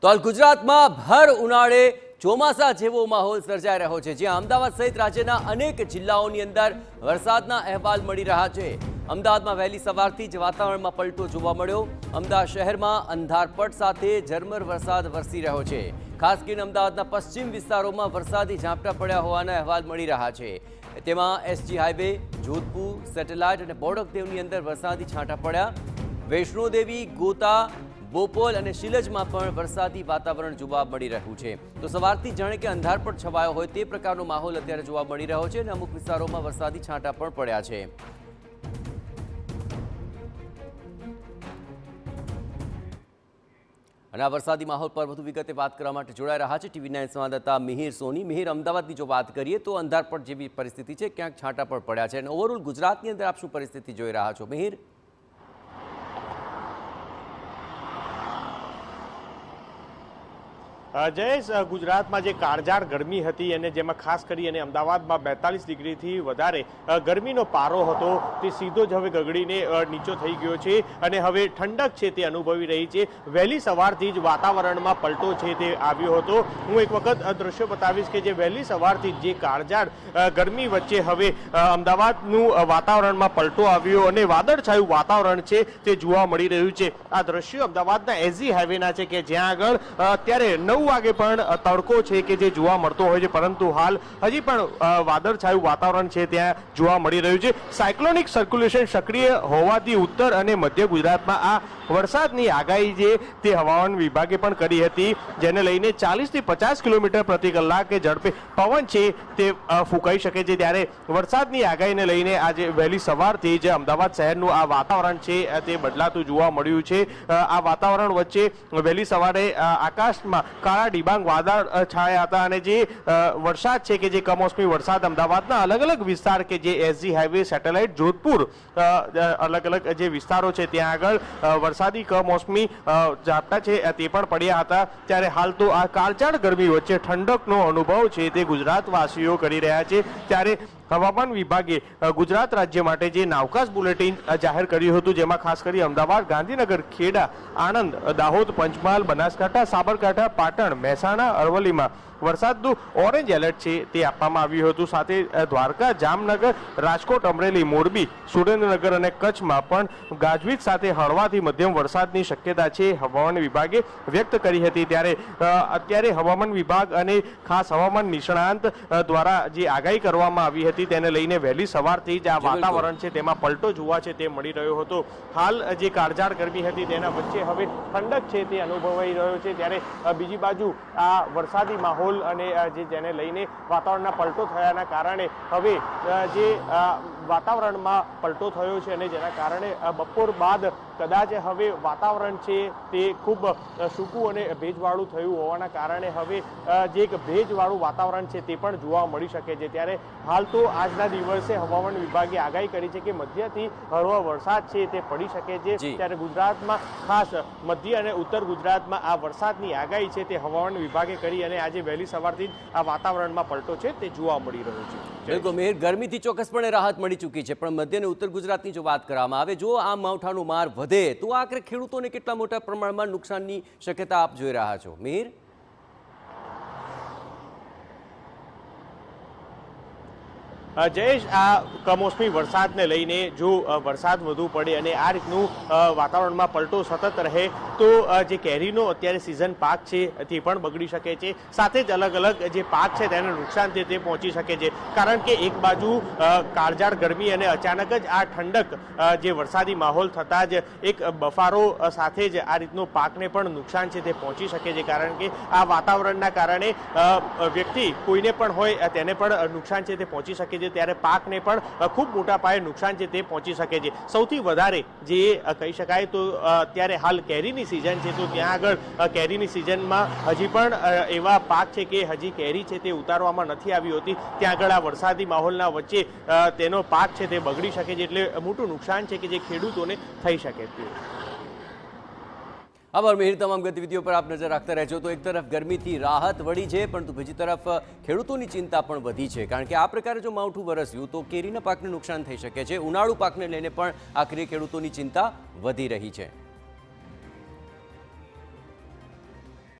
તો હાલ ગુજરાતમાં ભર ઉનાળે ચોમાસા જેવો માહોલ સર્જાઈ રહ્યો છે, જ્યાં અમદાવાદ સહિત રાજ્યના અનેક જિલ્લાઓની અંદર વરસાદના અહેવાલ મળી રહ્યા છે। અમદાવાદમાં વહેલી સવારથી જ વાતાવરણમાં પલટો જોવા મળ્યો। અમદાવાદ શહેરમાં અંધારપટ સાથે ઝરમર વરસાદ વરસી રહ્યો છે। ખાસ કરીને અમદાવાદના પશ્ચિમ વિસ્તારોમાં વરસાદી ઝાપટા પડ્યા હોવાના અહેવાલ મળી રહ્યા છે। તેમાં એસજી હાઈવે, જોધપુર, સેટેલાઇટ અને બોડકદેવની અંદર વરસાદી છાંટા પડ્યા। વૈષ્ણોદેવી, ગોતા, બોપોલ અને શિલજમાં પણ વરસાદી વાતાવરણ જોવા મળી રહ્યું છે। તો સવારથી જાણે કે અંધારપટ છવાયો હોય તે પ્રકારનો માહોલ અત્યારે જોવા મળી રહ્યો છે અને અમુક વિસ્તારોમાં વરસાદી છાંટા પણ પડ્યા છે। અને આ વરસાદી માહોલ પર વધુ વિગતે વાત કરવા માટે જોડાઈ રહ્યા છે TV9 સંવાદદાતા મિહિર સોની। મિહિર, અમદાવાદની જો વાત કરીએ તો અંધારપટ જેવી પરિસ્થિતિ છે, ક્યાંક છાંટા પણ પડ્યા છે અને ઓવરઓલ ગુજરાતની અંદર આપ શું પરિસ્થિતિ જોઈ રહ્યા છો મિહિર? જયેશ, ગુજરાતમાં જે કાળઝાળ ગરમી હતી અને જેમાં ખાસ કરી અને અમદાવાદમાં 42 ડિગ્રીથી વધારે ગરમીનો પારો હતો તે સીધો જ હવે ગગડીને નીચો થઈ ગયો છે અને હવે ઠંડક છે તે અનુભવી રહી છે। વહેલી સવારથી જ વાતાવરણમાં પલટો છે તે આવ્યો હતો। હું એક વખત દ્રશ્યો બતાવીશ કે જે વહેલી સવારથી જે કાળઝાળ ગરમી વચ્ચે હવે અમદાવાદનું વાતાવરણમાં પલટો આવ્યો અને વાદળછાયું વાતાવરણ છે તે જોવા મળી રહ્યું છે। આ દ્રશ્યો અમદાવાદના એસજી હાઈવેના છે કે જ્યાં આગળ અત્યારે 9 વાગે પણ તડકો છે કે જે જોવા મળતો હોય છે, પરંતુ હાલ હજી પણ વાદળછાયું વાતાવરણ છે ત્યાં જોવા મળી રહ્યું છે। સાયક્લોનિક સર્ક્યુલેશન સક્રિય હોવાથી ઉત્તર અને મધ્ય ગુજરાતમાં આ વરસાદની આગાહી છે તે હવામાન વિભાગે પણ કરી હતી, જેને લઈને 40 થી 50 કિલોમીટર પ્રતિ કલાકે ઝડપે પવન છે તે ફૂંકાઈ શકે છે। ત્યારે વરસાદની આગાહીને લઈને આજે વહેલી સવારથી જ અમદાવાદ શહેરનું આ વાતાવરણ છે તે બદલાતું જોવા મળ્યું છે। આ વાતાવરણ વચ્ચે વહેલી સવારે આકાશમાં કાળા ડિબાંગ વાદળ છાયા હતા અને જે વરસાદ છે કે જે કમોસમી વરસાદ અમદાવાદના અલગ અલગ વિસ્તાર કે જે એસજી હાઈવે, સેટેલાઇટ, જોધપુર અલગ અલગ જે વિસ્તારો છે ત્યાં આગળ વરસાદી કમોસમી ઝાપટા છે તે પણ પડ્યા હતા। ત્યારે હાલ તો આ કાળઝાળ ગરમી વચ્ચે ઠંડકનો અનુભવ છે તે ગુજરાતવાસીઓ કરી રહ્યા છે। ત્યારે હવામાન વિભાગે ગુજરાત રાજ્ય માટે જે નાવકાશ બુલેટિન જાહેર કર્યું હતું, જેમાં ખાસ કરી અમદાવાદ, ગાંધીનગર, ખેડા, આણંદ, દાહોદ, પંચમહાલ, બનાસકાંઠા, સાબરકાંઠા, પાટણ, મહેસાણા, અરવલ્લીમાં વરસાદનું ઓરેન્જ એલર્ટ છે તે આપવામાં આવ્યું હતું। સાથે દ્વારકા, જામનગર, રાજકોટ, અમરેલી, મોરબી, સુરેન્દ્રનગર અને કચ્છમાં પણ ગાજવીજ સાથે હળવાથી મધ્યમ વરસાદની શક્યતા છે હવામાન વિભાગે વ્યક્ત કરી હતી। ત્યારે અત્યારે હવામાન વિભાગ અને ખાસ હવામાન નિષ્ણાંત દ્વારા જે આગાહી કરવામાં આવી હતી તેને લઈને વહેલી સવારથી જ આ વાતાવરણ છે તેમાં પલટો જોવા છે તે મળી રહ્યો હતો। હાલ જે કાળઝાળ ગરમી હતી તેના વચ્ચે હવે ઠંડક છે તે અનુભવાઈ રહ્યો છે। ત્યારે બીજી બાજુ આ વરસાદી માહોલ અને જેને લઈને વાતાવરણના પલટો થયાના કારણે હવે જે વાતાવરણમાં પલટો થયો છે અને જેના કારણે બપોર બાદ કદાચ હવે વાતાવરણ છે તે ખૂબ સૂકું અને ભેજવાળું થયું હોવાના કારણે હવે જે એક ભેજવાળું વાતાવરણ છે તે પણ જોવા મળી શકે છે। ત્યારે હાલ તો આજના દિવસે હવામાન વિભાગે આગાહી કરી છે કે મધ્યથી હળવો વરસાદ છે તે પડી શકે છે। ત્યારે ગુજરાતમાં ખાસ મધ્ય અને ઉત્તર ગુજરાતમાં આ વરસાદની આગાહી છે તે હવામાન વિભાગે કરી અને આજે વહેલી સવારથી આ વાતાવરણમાં પલટો છે તે જોવા મળી રહ્યો છે। બિલકુલ મિહિર, ગરમીથી ચોક્કસપણે રાહત મળી ચૂકી છે, પણ મધ્ય અને ઉત્તર ગુજરાતની જો વાત કરવામાં આવે, જો આ માવઠાનો માર વધે તો આખરે ખેડૂતોને કેટલા મોટા પ્રમાણમાં નુકસાનની શક્યતા આપ જોઈ રહ્યા છો મિહિર? જયેશ, આ કમોસમી વરસાદને લઈને જો વરસાદ વધુ પડે અને આ રીતનું વાતાવરણમાં પલટો સતત રહે તો જે કેરીનો અત્યારે સિઝન પાક છે તે પણ બગડી શકે છે। સાથે જ અલગ અલગ જે પાક છે તેને નુકસાન છે તે પહોંચી શકે છે, કારણ કે એક બાજુ કાળઝાળ ગરમી અને અચાનક જ આ ઠંડક જે વરસાદી માહોલ થતાં જ એક બફારો સાથે જ આ રીતનો પાકને પણ નુકસાન છે તે પહોંચી શકે છે, કારણ કે આ વાતાવરણના કારણે વ્યક્તિ કોઈને પણ હોય તેને પણ નુકસાન છે તે પહોંચી શકે છે। ત્યારે પાકને પણ ખૂબ મોટા પાયે નુકસાન છે તે પહોંચી શકે છે। સૌથી વધારે જે કહી શકાય તો અત્યારે હાલ કેરીની સિઝન છે, તો ત્યાં આગળ કેરીની સિઝનમાં હજી પણ એવા પાક છે કે હજી કેરી છે તે ઉતારવામાં નથી આવી હોતી, ત્યાં આગળ આ વરસાદી માહોલના વચ્ચે તેનો પાક છે તે બગડી શકે છે, એટલે મોટું નુકસાન છે કે જે ખેડૂતોને થઈ શકે છે। આભાર મિહિર, તમામ ગતિવિધિઓ પર આપ નજર રાખતા રહેજો। તો એક તરફ ગરમીથી રાહત વળી છે, પરંતુ બીજી તરફ ખેડૂતોની ચિંતા પણ વધી છે, કારણ કે આ પ્રકારે જો માવઠું વરસ્યું તો કેરીના પાકને નુકસાન થઈ શકે છે। ઉનાળુ પાકને લઈને પણ આખરે ખેડૂતોની ચિંતા વધી રહી છે।